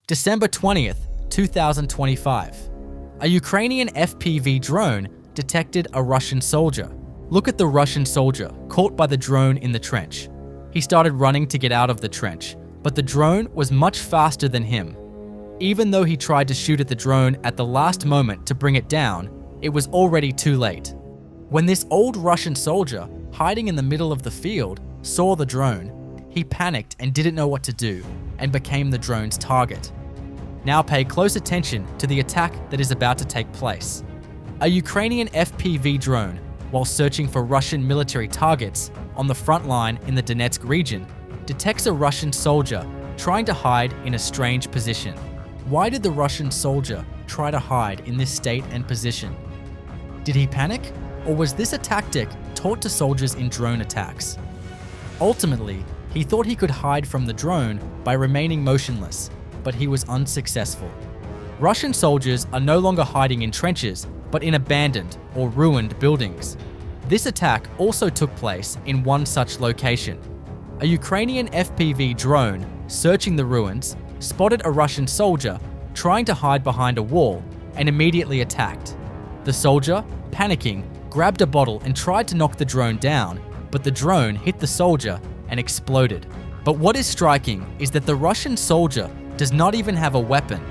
December 20th, 2025. A Ukrainian FPV drone detected a Russian soldier. Look at the Russian soldier caught by the drone in the trench. He started running to get out of the trench, but the drone was much faster than him. Even though he tried to shoot at the drone at the last moment to bring it down, it was already too late. When this old Russian soldier, hiding in the middle of the field, saw the drone, he panicked and didn't know what to do, and became the drone's target. Now pay close attention to the attack that is about to take place. A Ukrainian FPV drone, while searching for Russian military targets on the front line in the Donetsk region, detects a Russian soldier trying to hide in a strange position. Why did the Russian soldier try to hide in this state and position? Did he panic, or was this a tactic taught to soldiers in drone attacks? Ultimately, he thought he could hide from the drone by remaining motionless, but he was unsuccessful. Russian soldiers are no longer hiding in trenches, but in abandoned or ruined buildings. This attack also took place in one such location. A Ukrainian FPV drone, searching the ruins, spotted a Russian soldier trying to hide behind a wall and immediately attacked. The soldier, panicking, grabbed a bottle and tried to knock the drone down, but the drone hit the soldier and exploded. But what is striking is that the Russian soldier does not even have a weapon.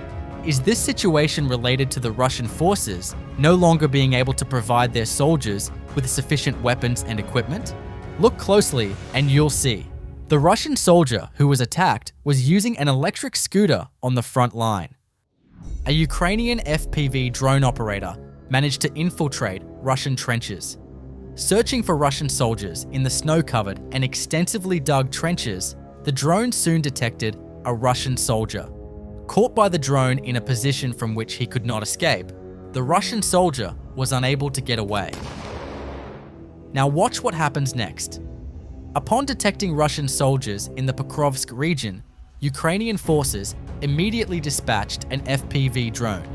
Is this situation related to the Russian forces no longer being able to provide their soldiers with sufficient weapons and equipment? Look closely and you'll see. The Russian soldier who was attacked was using an electric scooter on the front line. A Ukrainian FPV drone operator managed to infiltrate Russian trenches. Searching for Russian soldiers in the snow-covered and extensively dug trenches, the drone soon detected a Russian soldier. Caught by the drone in a position from which he could not escape, the Russian soldier was unable to get away. Now watch what happens next. Upon detecting Russian soldiers in the Pokrovsk region, Ukrainian forces immediately dispatched an FPV drone.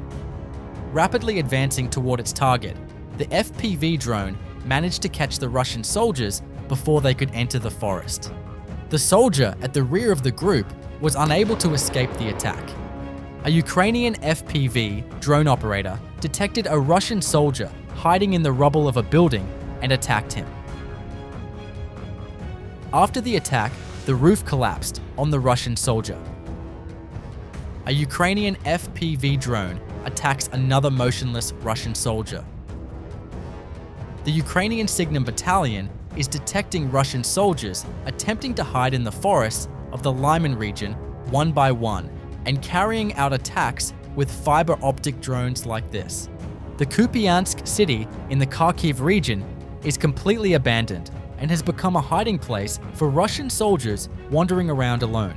Rapidly advancing toward its target, the FPV drone managed to catch the Russian soldiers before they could enter the forest. The soldier at the rear of the group was unable to escape the attack. A Ukrainian FPV drone operator detected a Russian soldier hiding in the rubble of a building and attacked him. After the attack, the roof collapsed on the Russian soldier. A Ukrainian FPV drone attacks another motionless Russian soldier. The Ukrainian Signum Battalion is detecting Russian soldiers attempting to hide in the forests of the Lyman region one by one and carrying out attacks with fiber optic drones like this. The Kupiansk city in the Kharkiv region is completely abandoned and has become a hiding place for Russian soldiers wandering around alone.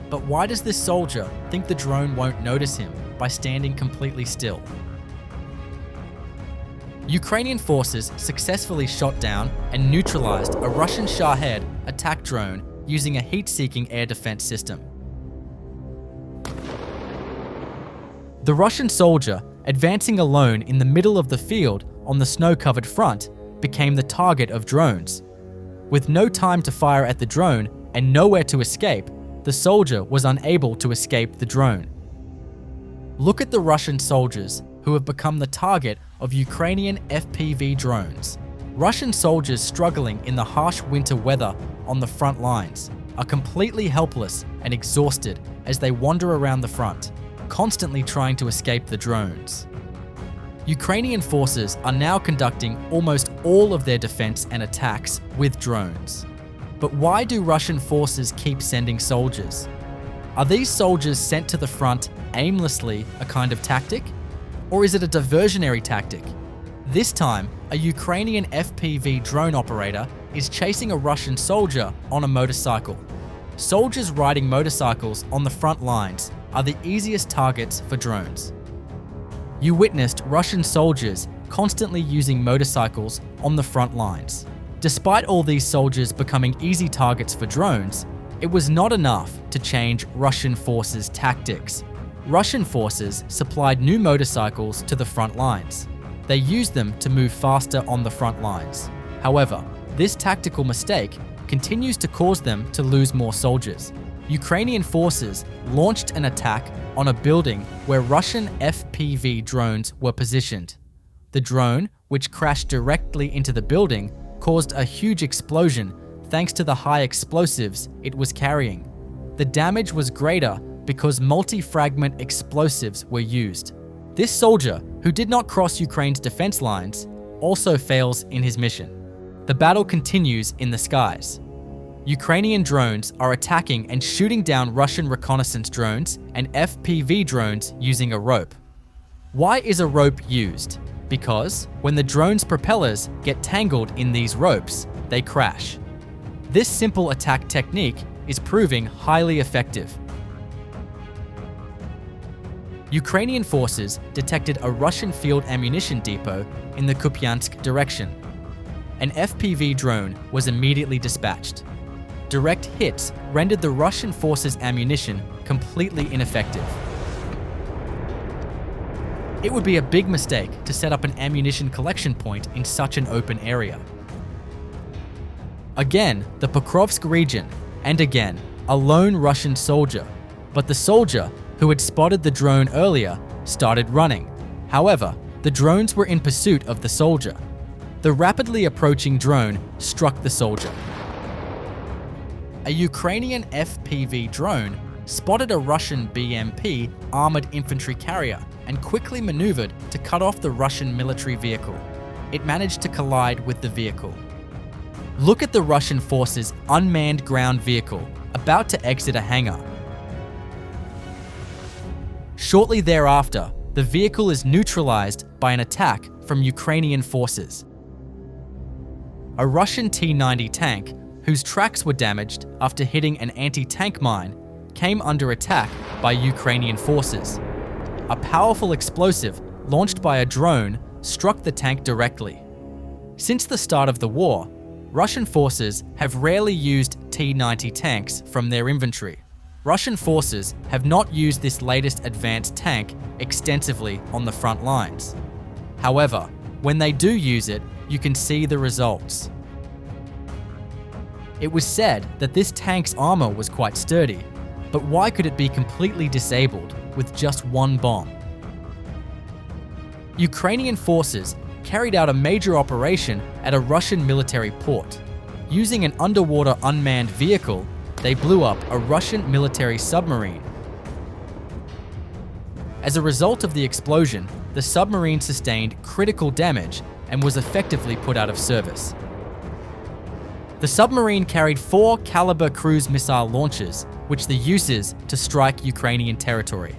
But why does this soldier think the drone won't notice him by standing completely still? Ukrainian forces successfully shot down and neutralized a Russian Shahed attack drone using a heat-seeking air defense system. The Russian soldier, advancing alone in the middle of the field on the snow-covered front, became the target of drones. With no time to fire at the drone and nowhere to escape, the soldier was unable to escape the drone. Look at the Russian soldiers who have become the target of Ukrainian FPV drones. Russian soldiers struggling in the harsh winter weather on the front lines are completely helpless and exhausted as they wander around the front, constantly trying to escape the drones. Ukrainian forces are now conducting almost all of their defense and attacks with drones. But why do Russian forces keep sending soldiers? Are these soldiers sent to the front aimlessly a kind of tactic? Or is it a diversionary tactic? This time, a Ukrainian FPV drone operator is chasing a Russian soldier on a motorcycle. Soldiers riding motorcycles on the front lines are the easiest targets for drones. You witnessed Russian soldiers constantly using motorcycles on the front lines. Despite all these soldiers becoming easy targets for drones, it was not enough to change Russian forces' tactics. Russian forces supplied new motorcycles to the front lines. They used them to move faster on the front lines. However, this tactical mistake continues to cause them to lose more soldiers. Ukrainian forces launched an attack on a building where Russian FPV drones were positioned. The drone, which crashed directly into the building, caused a huge explosion thanks to the high explosives it was carrying. The damage was greater because multi-fragment explosives were used. This soldier, who did not cross Ukraine's defense lines, also fails in his mission. The battle continues in the skies. Ukrainian drones are attacking and shooting down Russian reconnaissance drones and FPV drones using a rope. Why is a rope used? Because when the drone's propellers get tangled in these ropes, they crash. This simple attack technique is proving highly effective. Ukrainian forces detected a Russian field ammunition depot in the Kupiansk direction. An FPV drone was immediately dispatched. Direct hits rendered the Russian forces' ammunition completely ineffective. It would be a big mistake to set up an ammunition collection point in such an open area. Again, the Pokrovsk region, and again, a lone Russian soldier. But the soldier, who had spotted the drone earlier, started running. However, the drones were in pursuit of the soldier. The rapidly approaching drone struck the soldier. A Ukrainian FPV drone spotted a Russian BMP armored infantry carrier and quickly maneuvered to cut off the Russian military vehicle. It managed to collide with the vehicle. Look at the Russian forces' unmanned ground vehicle about to exit a hangar. Shortly thereafter, the vehicle is neutralized by an attack from Ukrainian forces. A Russian T-90 tank, whose tracks were damaged after hitting an anti-tank mine, came under attack by Ukrainian forces. A powerful explosive launched by a drone struck the tank directly. Since the start of the war, Russian forces have rarely used T-90 tanks from their inventory. Russian forces have not used this latest advanced tank extensively on the front lines. However, when they do use it, you can see the results. It was said that this tank's armor was quite sturdy, but why could it be completely disabled with just one bomb? Ukrainian forces carried out a major operation at a Russian military port. Using an underwater unmanned vehicle, they blew up a Russian military submarine. As a result of the explosion, the submarine sustained critical damage and was effectively put out of service. The submarine carried 4 Caliber cruise missile launchers, which they uses to strike Ukrainian territory.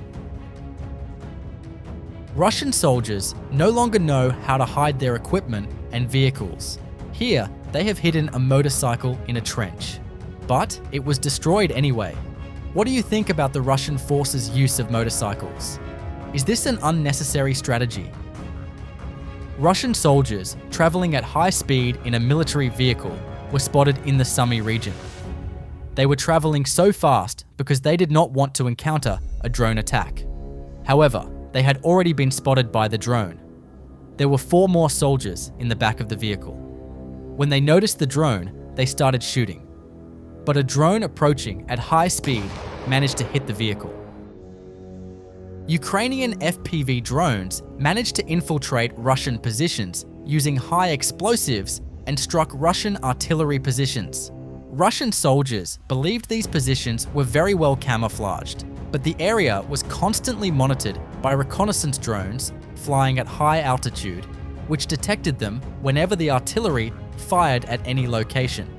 Russian soldiers no longer know how to hide their equipment and vehicles. Here, they have hidden a motorcycle in a trench. But it was destroyed anyway. What do you think about the Russian forces' use of motorcycles? Is this an unnecessary strategy? Russian soldiers traveling at high speed in a military vehicle were spotted in the Sumy region. They were traveling so fast because they did not want to encounter a drone attack. However, they had already been spotted by the drone. There were 4 more soldiers in the back of the vehicle. When they noticed the drone, they started shooting. But a drone approaching at high speed managed to hit the vehicle. Ukrainian FPV drones managed to infiltrate Russian positions using high explosives and struck Russian artillery positions. Russian soldiers believed these positions were very well camouflaged, but the area was constantly monitored by reconnaissance drones flying at high altitude, which detected them whenever the artillery fired at any location.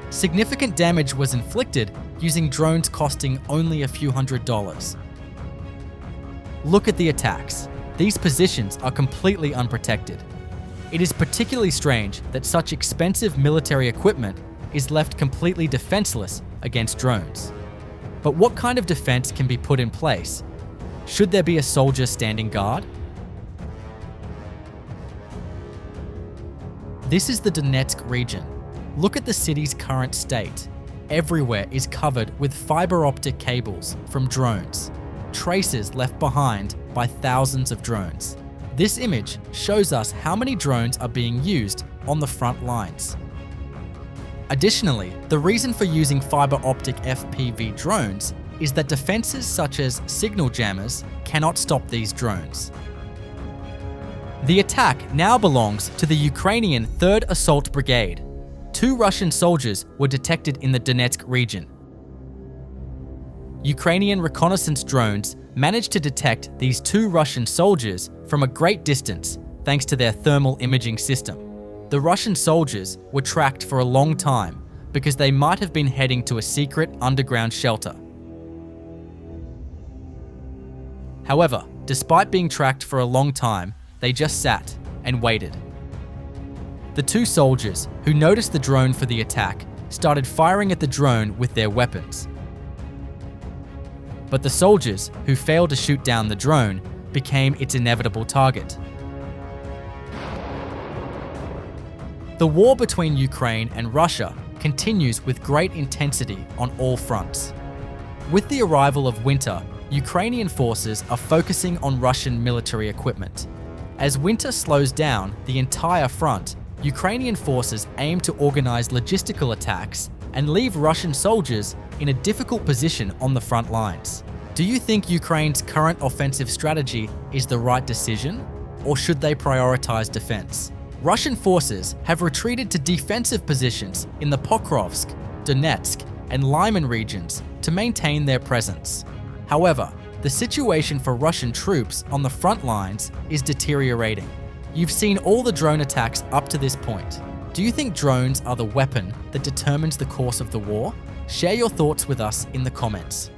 Significant damage was inflicted using drones costing only a few $100s. Look at the attacks. These positions are completely unprotected. It is particularly strange that such expensive military equipment is left completely defenseless against drones. But what kind of defense can be put in place? Should there be a soldier standing guard? This is the Donetsk region. Look at the city's current state. Everywhere is covered with fiber optic cables from drones, traces left behind by thousands of drones. This image shows us how many drones are being used on the front lines. Additionally, the reason for using fiber optic FPV drones is that defenses such as signal jammers cannot stop these drones. The attack now belongs to the Ukrainian 3rd Assault Brigade. 2 Russian soldiers were detected in the Donetsk region. Ukrainian reconnaissance drones managed to detect these 2 Russian soldiers from a great distance thanks to their thermal imaging system. The Russian soldiers were tracked for a long time because they might have been heading to a secret underground shelter. However, despite being tracked for a long time, they just sat and waited. The 2 soldiers who noticed the drone for the attack started firing at the drone with their weapons. But the soldiers who failed to shoot down the drone became its inevitable target. The war between Ukraine and Russia continues with great intensity on all fronts. With the arrival of winter, Ukrainian forces are focusing on Russian military equipment. As winter slows down the entire front, Ukrainian forces aim to organize logistical attacks and leave Russian soldiers in a difficult position on the front lines. Do you think Ukraine's current offensive strategy is the right decision, or should they prioritize defense? Russian forces have retreated to defensive positions in the Pokrovsk, Donetsk, and Lyman regions to maintain their presence. However, the situation for Russian troops on the front lines is deteriorating. You've seen all the drone attacks up to this point. Do you think drones are the weapon that determines the course of the war? Share your thoughts with us in the comments.